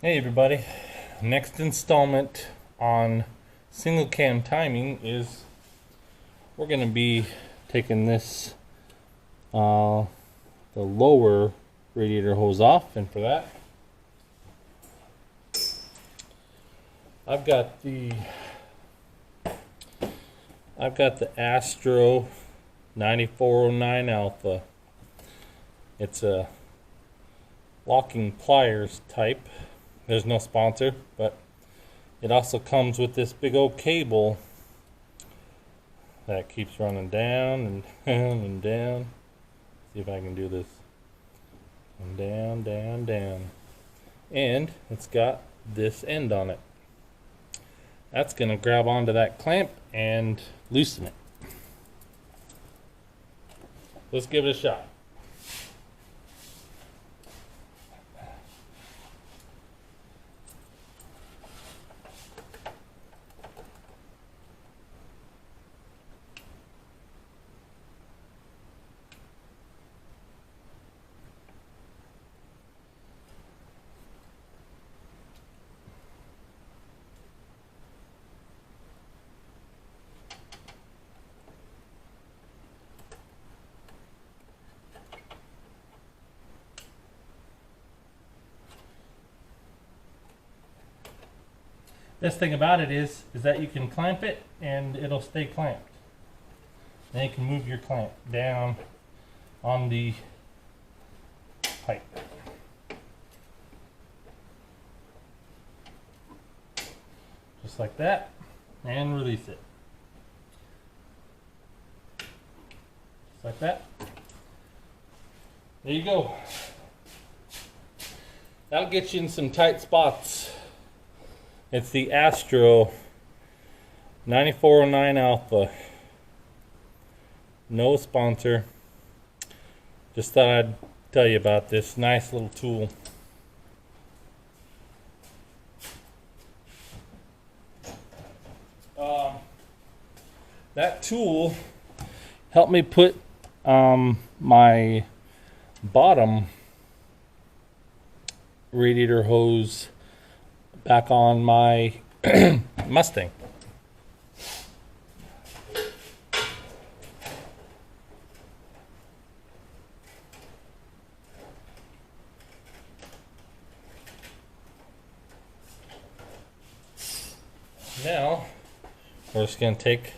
Hey everybody, next installment on single cam timing is we're going to be taking this the lower radiator hose off, and for that I've got the Astro 9409 Alpha. It's a locking pliers type. There's no sponsor, but it also comes with this big old cable that keeps running down and down and down. See if I can do this. And down, down, down. And it's got this end on it. That's going to grab onto that clamp and loosen it. Let's give it a shot. Best thing about it is that you can clamp it and it'll stay clamped. Then you can move your clamp down on the pipe. Just like that, and release it. Just like that. There you go. That'll get you in some tight spots. It's the Astro 9409 Alpha. No sponsor. Just thought I'd tell you about this nice little tool. That tool helped me put my bottom radiator hose back on my Mustang. Now we're just going to take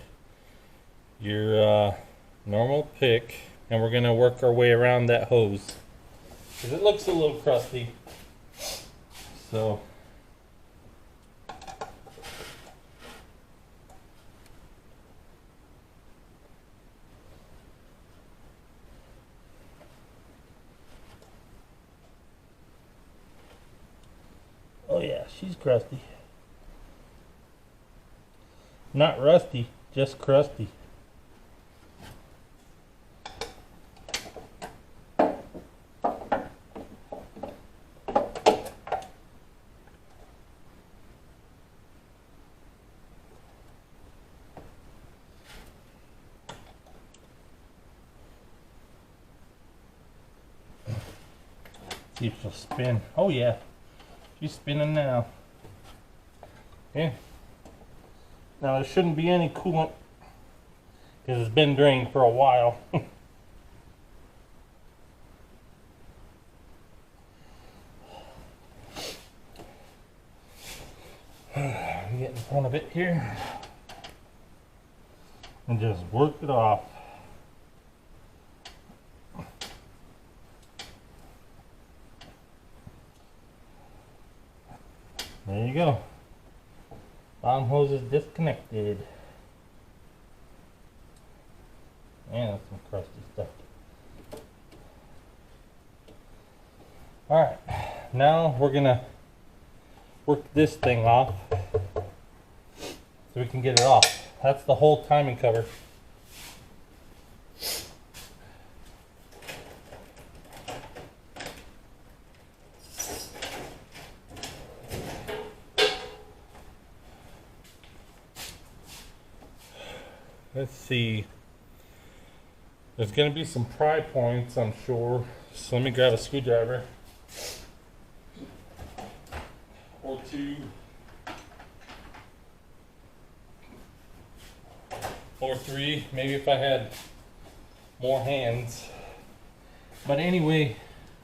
your normal pick and we're going to work our way around that hose because it looks a little crusty. So oh yeah, she's crusty. Not rusty, just crusty. See if she'll spin. Oh yeah, she's spinning now. Okay. Now there shouldn't be any coolant because it's been drained for a while. Get in front of it here and just work it off. There you go. Bottom hose is disconnected. And that's some crusty stuff. Alright, now we're gonna work this thing off so we can get it off. That's the whole timing cover. Let's see. There's going to be some pry points, I'm sure. So let me grab a screwdriver. or two or three, maybe if I had more hands. But anyway,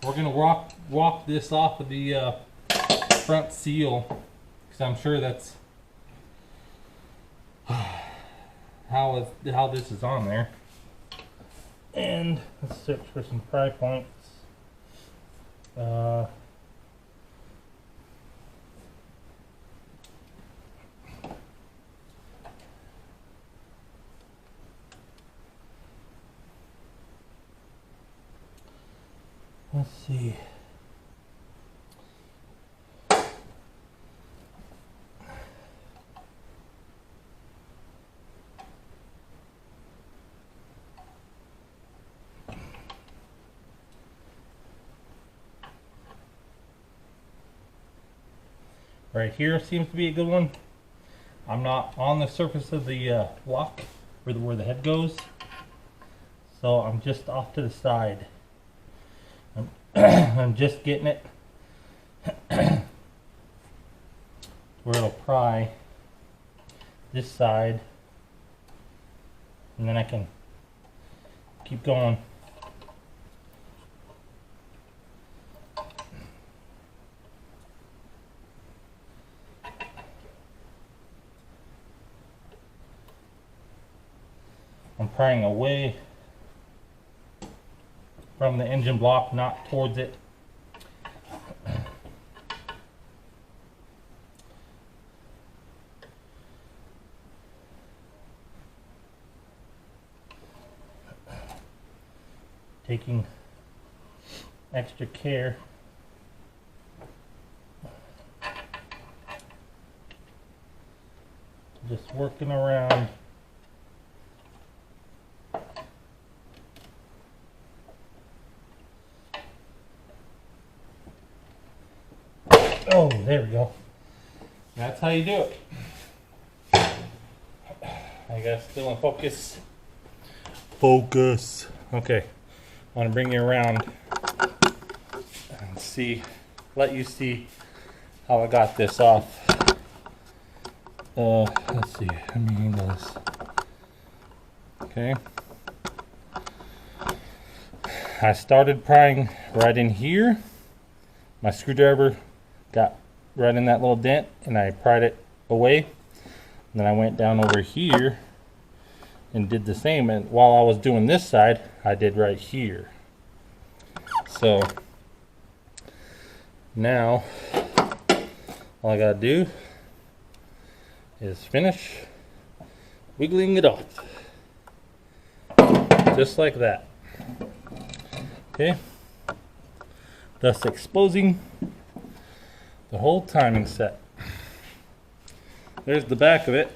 we're gonna walk this off of the front seal, because I'm sure that's how this is on there. And let's search for some pry points. Let's see. Right here seems to be a good one. I'm not on the surface of the block where the head goes, so I'm just off to the side. I'm just getting it where it'll pry this side, and then I can keep going. I'm prying away from the engine block, not towards it. Taking extra care. Just working around. Oh, there we go. That's how you do it. I got still in focus. Focus. Okay. I want to bring you around and let you see how I got this off. Let's see. Let me angle this. Okay. I started prying right in here. My screwdriver got right in that little dent, and I pried it away. And then I went down over here and did the same. And while I was doing this side, I did right here. So now all I gotta do is finish wiggling it off, just like that. Okay, thus exposing the whole timing set. There's the back of it.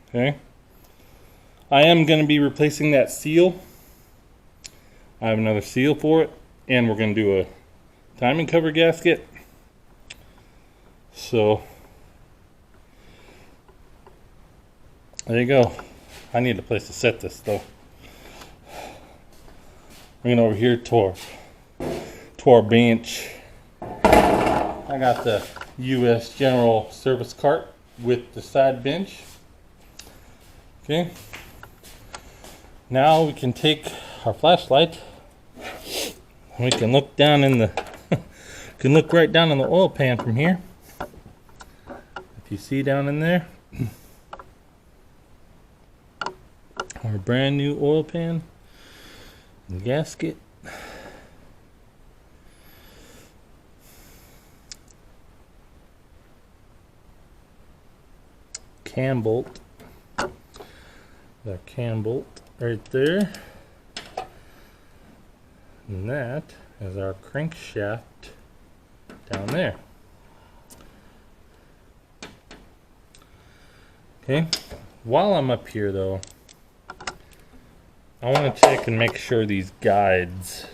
Okay, I am going to be replacing that seal. I have another seal for it, and we're going to do a timing cover gasket. So there you go. I need a place to set this though. Bring it over here to our bench. I got the U.S. General Service cart with the side bench. Okay. Now we can take our flashlight. We can look down in the can look right down in the oil pan from here. If you see down in there, our brand new oil pan, the gasket. Cam bolt. The cam bolt right there. And that is our crankshaft down there. Okay, while I'm up here though, I want to check and make sure these guides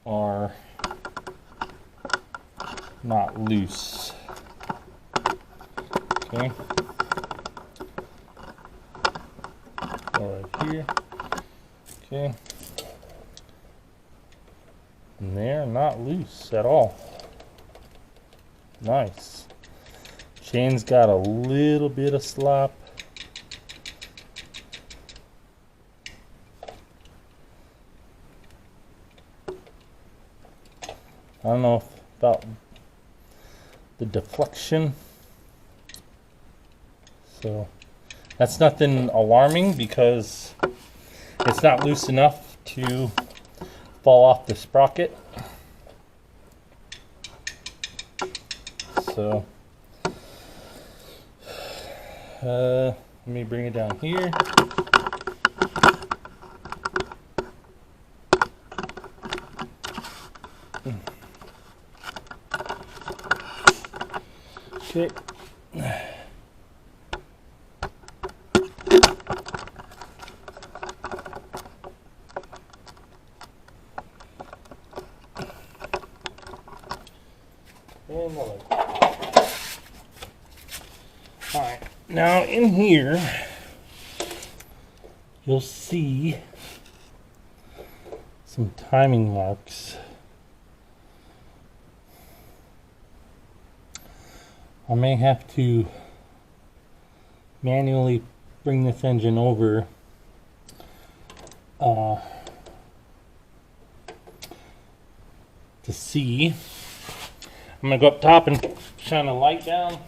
are not loose. Okay, go right here. Okay, And they're not loose at all. Nice. Chain's got a little bit of slop. I don't know about the deflection. So that's nothing alarming because it's not loose enough to fall off the sprocket. So let me bring it down here. Okay. And the light. Alright, now in here you'll see some timing marks. I may have to manually bring this engine over to see. I'm going to go up top and shine a light down.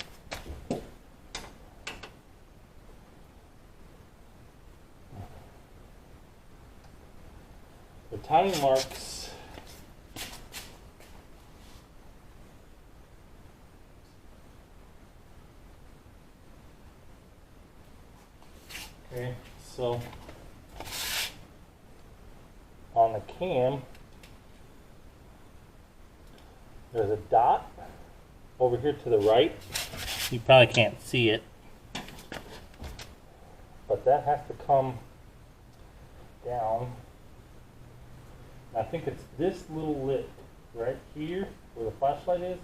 The timing marks okay, so on the cam there's a dot over here to the right. You probably can't see it, but that has to come down. I think it's this little lip right here where the flashlight is.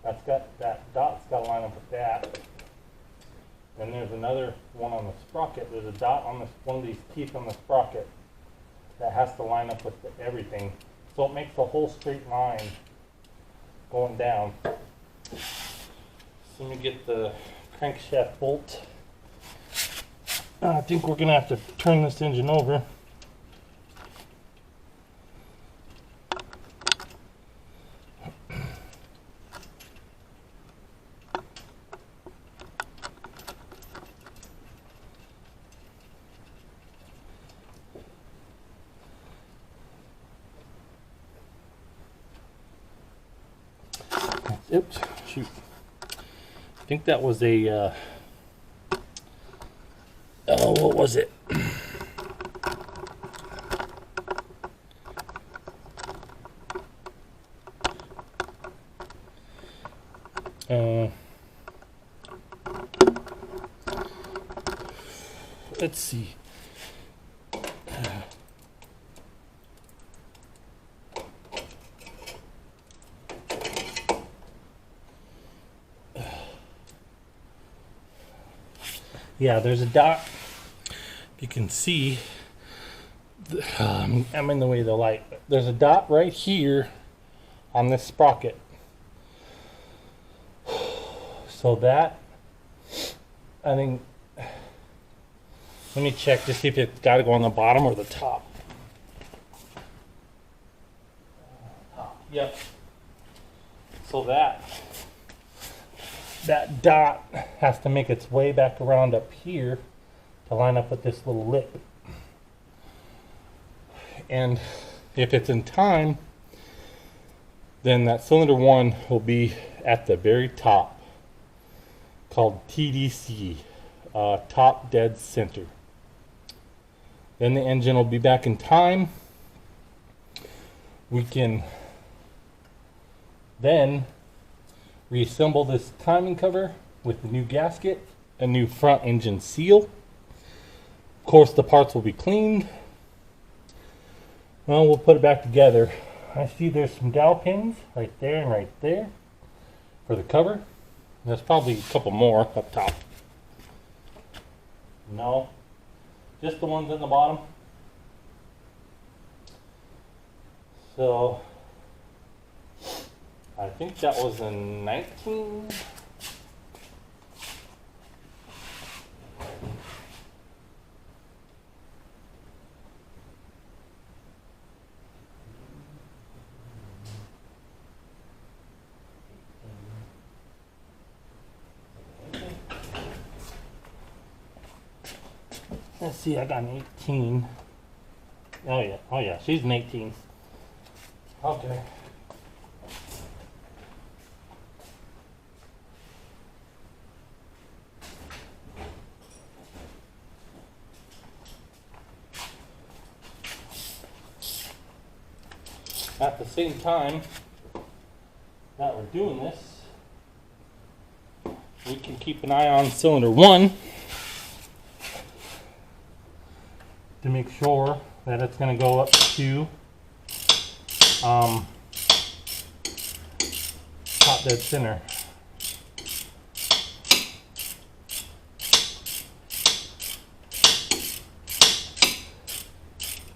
That's got that dot's got to line up with that. Then there's another one on the sprocket. There's a dot on this one of these teeth on the sprocket that has to line up with everything. So it makes a whole straight line going down. So let me get the crankshaft bolt. I think we're gonna have to turn this engine over. Oops, shoot. I think that was a, oh, what was it? Let's see. Yeah, there's a dot. You can see, I'm in the way of the light. There's a dot right here on this sprocket. So that, I think, let me check to see if it's got to go on the bottom or the top. Yep. So that dot has to make its way back around up here to line up with this little lip. And if it's in time, then that cylinder 1 will be at the very top, called TDC, top dead center. Then the engine will be back in time. We can then reassemble this timing cover with the new gasket, a new front engine seal. Of course, the parts will be cleaned. Well, we'll put it back together. I see there's some dowel pins right there and right there for the cover. There's probably a couple more up top. No, just the ones in the bottom. So I think that was in 19. Let's see, I got an 18. Oh yeah, she's an 18. Okay. At the same time that we're doing this, we can keep an eye on cylinder 1 to make sure that it's going to go up to top dead center.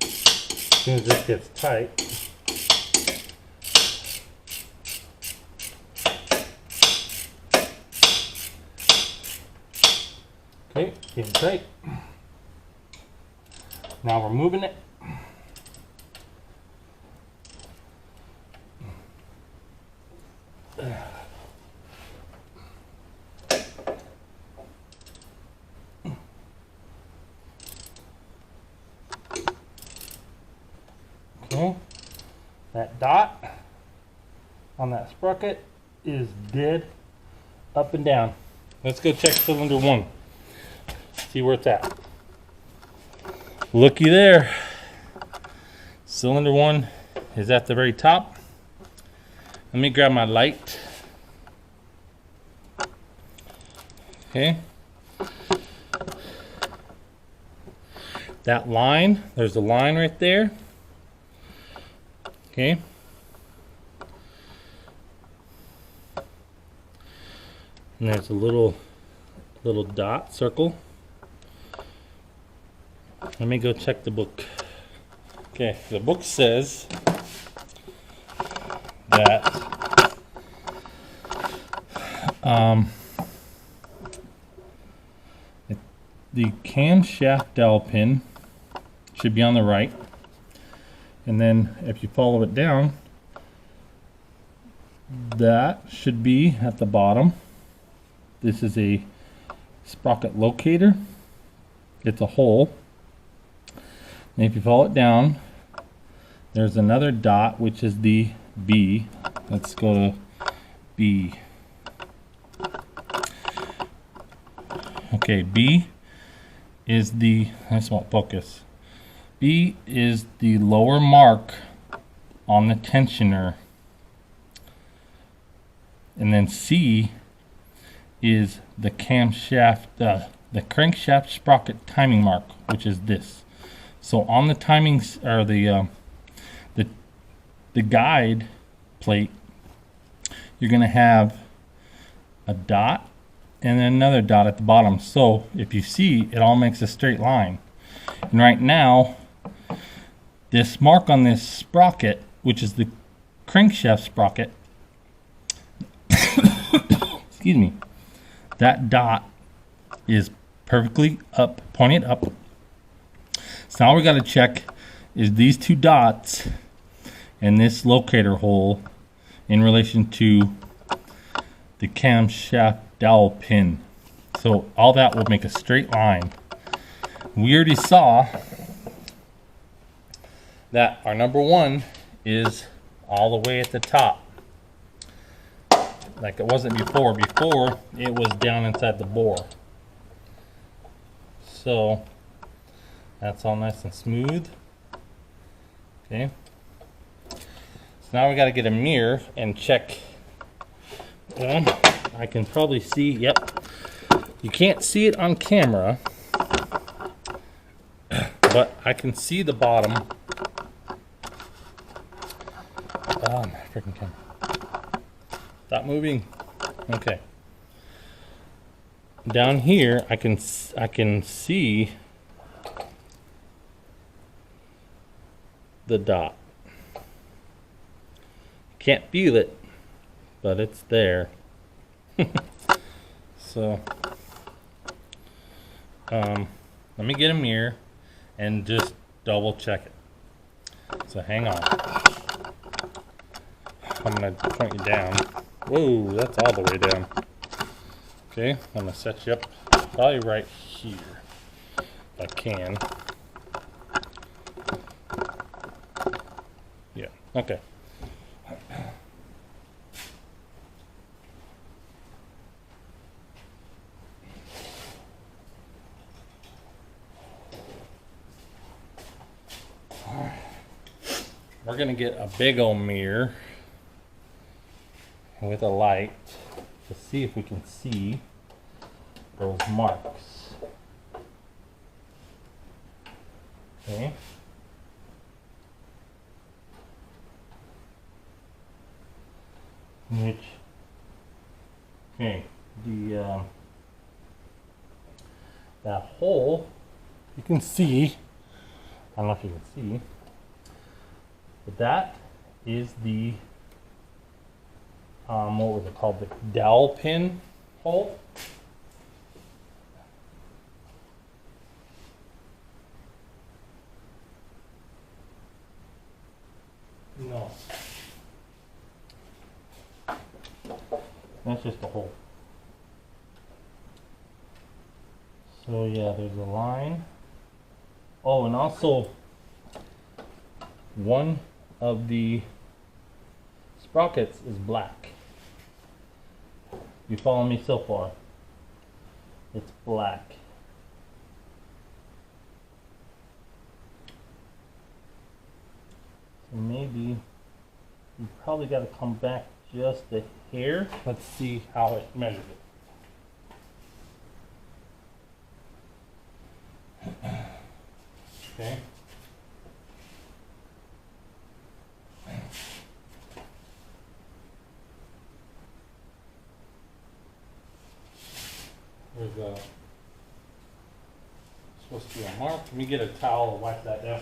As soon as this gets tight, okay, getting tight. Now we're moving it. Okay, that dot on that sprocket is dead up and down. Let's go check cylinder 1. See where it's at. Looky there. Cylinder 1 is at the very top. Let me grab my light. Okay. That line, there's a line right there. Okay. And there's a little dot circle. Let me go check the book. Okay, the book says that the camshaft dowel pin should be on the right, and then if you follow it down, that should be at the bottom. This is a sprocket locator. It's a hole. And if you follow it down, there's another dot, which is the B. Let's go to B. Okay, B is the, this won't focus. B is the lower mark on the tensioner. And then C is the camshaft, the crankshaft sprocket timing mark, which is this. So on the timings, or the guide plate, you're going to have a dot and then another dot at the bottom. So if you see, it all makes a straight line. And right now, this mark on this sprocket, which is the crankshaft sprocket, excuse me, that dot is perfectly up, pointed up. So now we got to check is these two dots and this locator hole in relation to the camshaft dowel pin. So all that will make a straight line. We already saw that our number 1 is all the way at the top, like it wasn't before. Before it was down inside the bore. So that's all nice and smooth. Okay. So now we got to get a mirror and check. I can probably see, yep. You can't see it on camera, but I can see the bottom. Oh, my freaking camera. Stop moving. Okay. Down here, I can see the dot. Can't feel it, but it's there. So, let me get a mirror and just double check it. So hang on. I'm gonna point you down. Whoa, that's all the way down. Okay, I'm gonna set you up probably right here, if I can. Yeah, okay. We're gonna get a big old mirror with a light to see if we can see those marks. Okay. Okay, that hole, you can see, I don't know if you can see, but that is the, what was it called, the dowel pin hole. No. That's just a hole. So yeah, there's a line. Oh, and also one of the sprockets is black. You follow me so far? It's black. So maybe you probably got to come back just a hair. Let's see how it measured it. Okay. There's supposed to be a mark. Let me get a towel and wipe that down.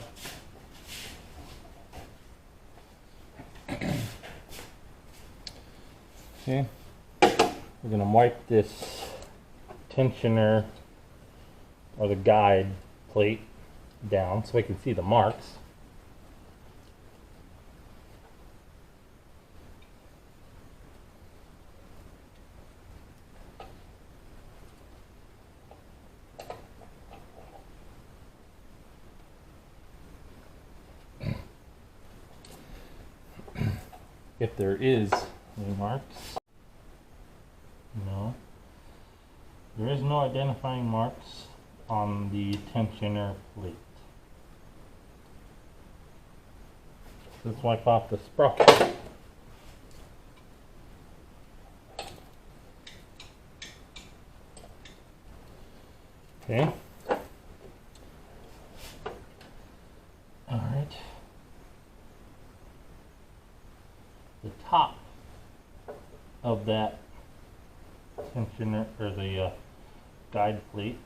Okay, we're gonna wipe this tensioner or the guide plate down so we can see the marks. If there is any marks, no. There is no identifying marks on the tensioner plate. Let's wipe off the sprocket. Okay. All right. The top of that tensioner or the guide plate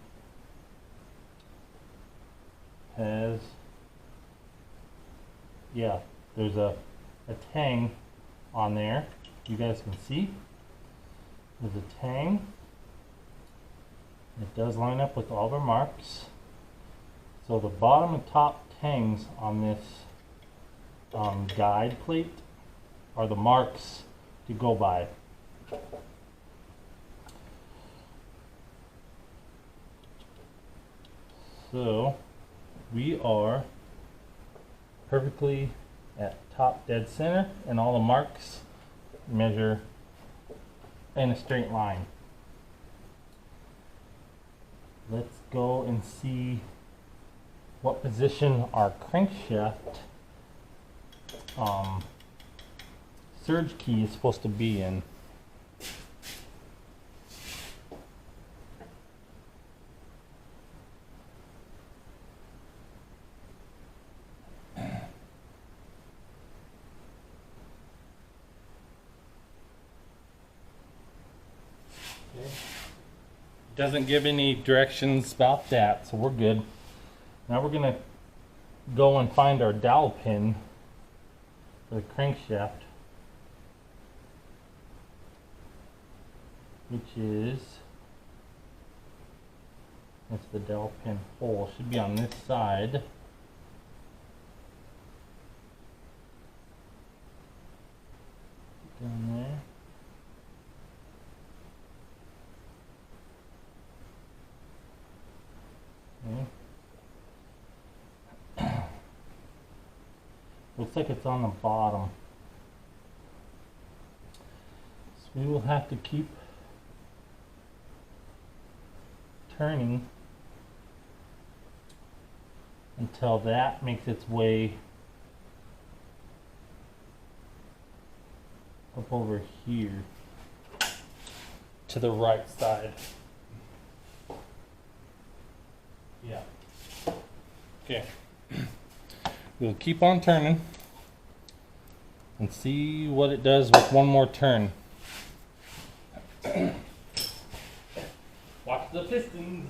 has, yeah, there's a tang on there. You guys can see there's a tang. It does line up with all the marks. So the bottom and top tangs on this guide plate are the marks to go by. So we are perfectly at top dead center, and all the marks measure in a straight line. Let's go and see what position our crankshaft surge key is supposed to be in. Doesn't give any directions about that, so we're good. Now we're gonna go and find our dowel pin for the crankshaft. which is, that's the dowel pin hole. Should be on this side. Down there. Okay. Looks like it's on the bottom. So we will have to keep turning until that makes its way up over here to the right side. Yeah. Okay. We'll keep on turning and see what it does with one more turn. Watch the pistons.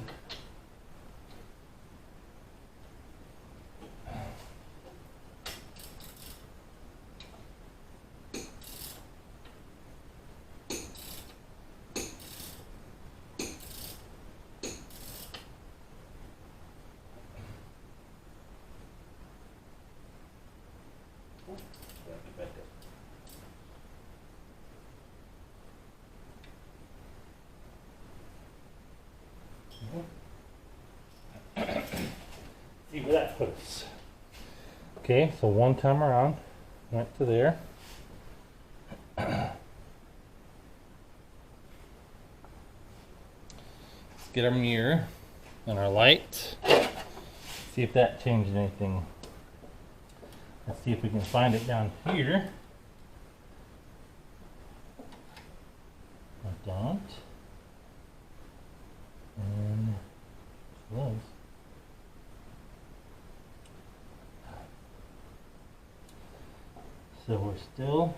See where that puts. Okay, so one time around, went to there. Let's get our mirror and our light. See if that changed anything. Let's see if we can find it down here. I don't. And it was. So we're still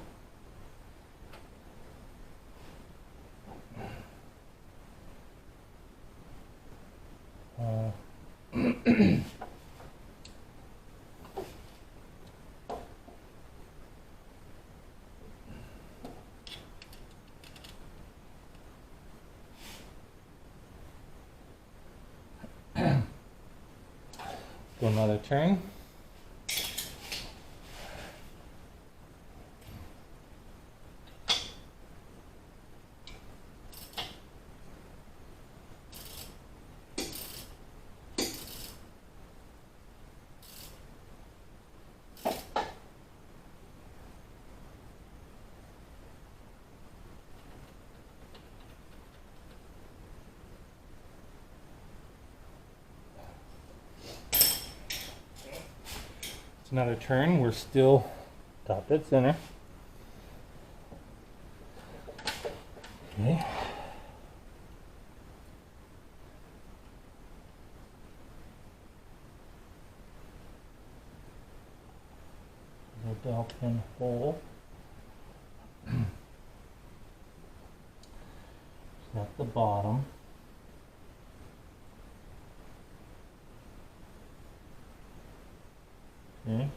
do another turn. Another turn. We're still top dead center. Okay. The dowel pin hole. At the bottom. Okay.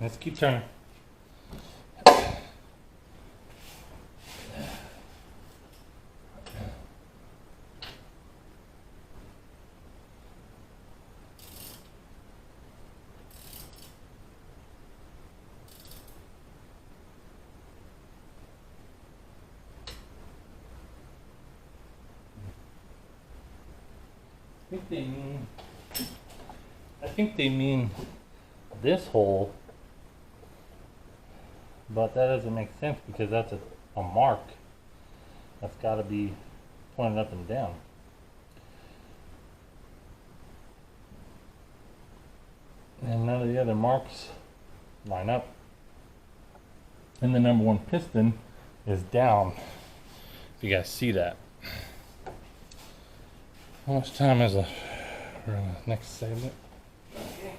Let's keep turning. I think they mean this hole, but that doesn't make sense because that's a mark. That's got to be pointed up and down. And none of the other marks line up. And the number one piston is down. If you guys see that. How much time is left for the next segment? Okay.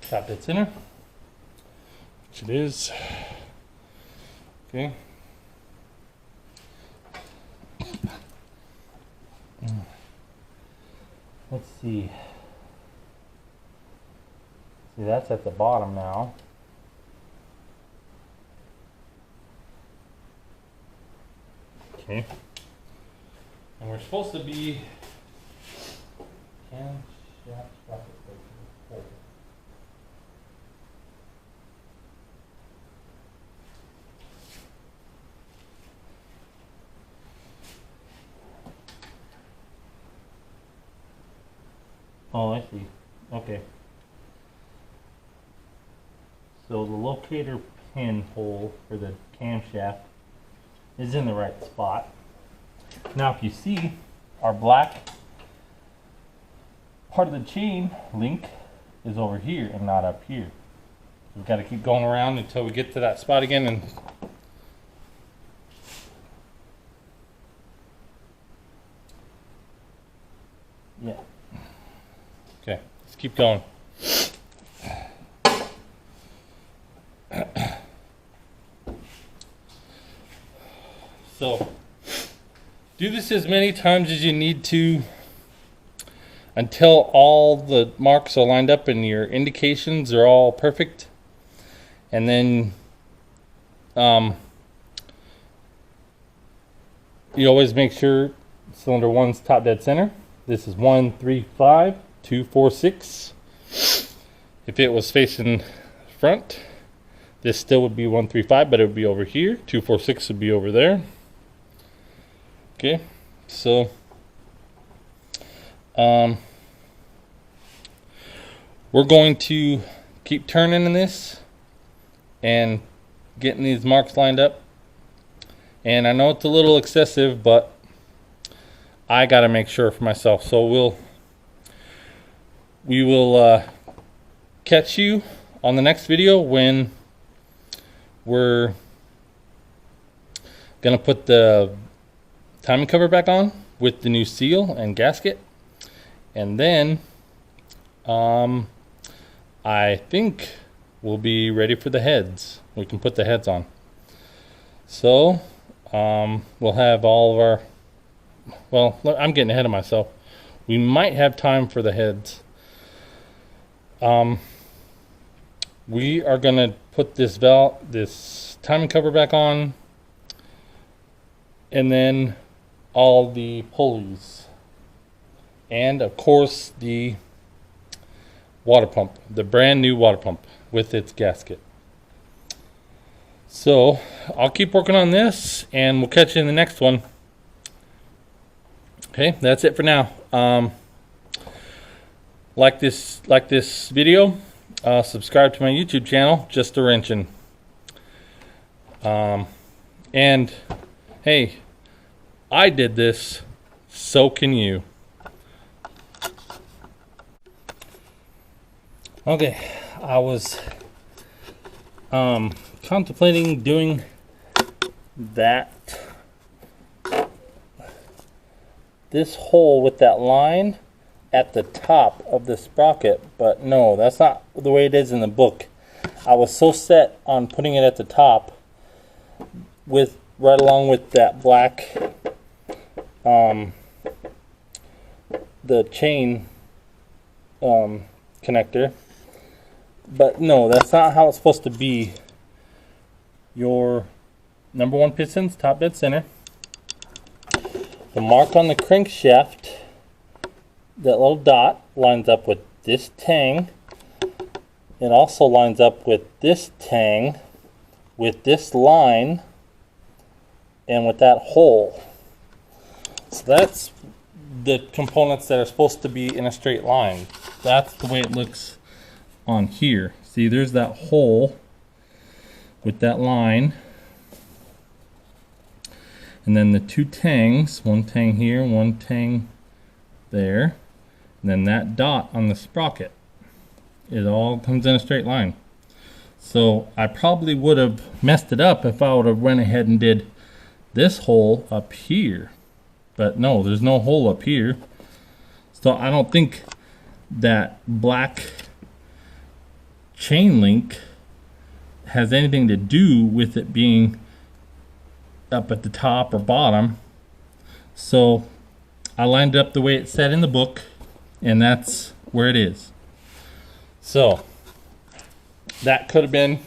top dead center, which it is. Okay. Let's see. See, that's at the bottom now. Okay. And we're supposed to be camshaft sprocket hole. Oh, I see. Okay. So the locator pin hole for the camshaft is in the right spot. Now if you see, our black part of the chain link is over here and not up here. We've got to keep going around until we get to that spot again. And yeah. Okay, let's keep going. So, do this as many times as you need to until all the marks are lined up and your indications are all perfect. And then you always make sure cylinder 1's top dead center. This is 1, 3, 5, 2, 4, 6. If it was facing front, this still would be 1, 3, 5, but it would be over here. 2, 4, 6 would be over there. Okay, so we're going to keep turning in this and getting these marks lined up. And I know it's a little excessive, but I got to make sure for myself. So we will catch you on the next video when we're gonna put the timing cover back on with the new seal and gasket, and then I think we'll be ready for the heads. We can put the heads on. So we'll have all of our, well, I'm getting ahead of myself. We might have time for the heads. We are gonna put this timing cover back on, and then all the pulleys, and of course the water pump, the brand new water pump with its gasket. So I'll keep working on this and we'll catch you in the next one. Okay, that's it for now. Like this video, subscribe to my YouTube channel, Just a Wrenchin'. And hey, I did this, so can you. Okay, I was contemplating doing this hole with that line at the top of the sprocket, but no, that's not the way it is in the book. I was so set on putting it at the top with right along with that black the chain connector, but no, that's not how it's supposed to be. Your number 1 piston's top dead center. The mark on the crankshaft, that little dot, lines up with this tang. It also lines up with this tang, with this line, and with that hole. So that's the components that are supposed to be in a straight line. That's the way it looks on here. See, there's that hole with that line, and then the 2 tangs, 1 tang here, 1 tang there, and then that dot on the sprocket. It all comes in a straight line. So I probably would have messed it up if I would have went ahead and did this hole up here, but no, there's no hole up here. So I don't think that black chain link has anything to do with it being up at the top or bottom. So I lined it up the way it said in the book, and that's where it is. So that could have been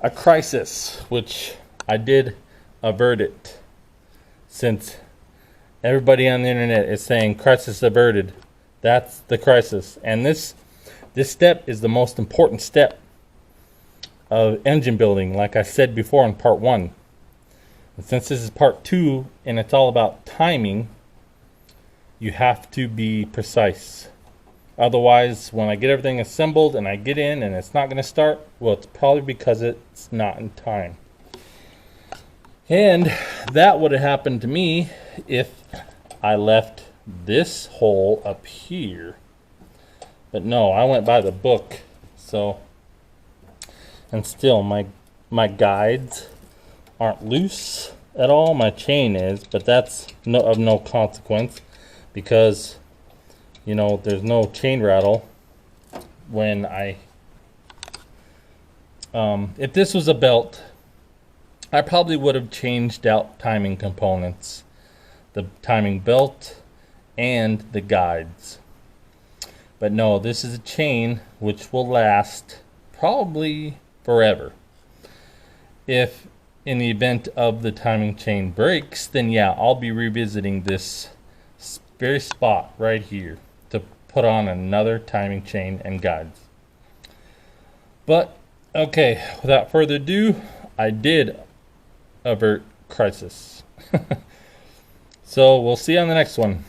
a crisis, which I did avert it, since everybody on the internet is saying crisis averted. That's the crisis. And this step is the most important step of engine building, like I said before in part 1. And since this is part 2 and it's all about timing, you have to be precise. Otherwise, when I get everything assembled and I get in and it's not going to start, well, it's probably because it's not in time. And that would have happened to me if I left this hole up here. But no, I went by the book. So, and still my guides aren't loose at all. My chain is, but that's of no consequence, because you know there's no chain rattle when I if this was a belt, I probably would have changed out timing components, the timing belt and the guides. But no, this is a chain which will last probably forever. If in the event of the timing chain breaks, then yeah, I'll be revisiting this very spot right here to put on another timing chain and guides. But okay, without further ado, I did avert crisis. So we'll see you on the next one.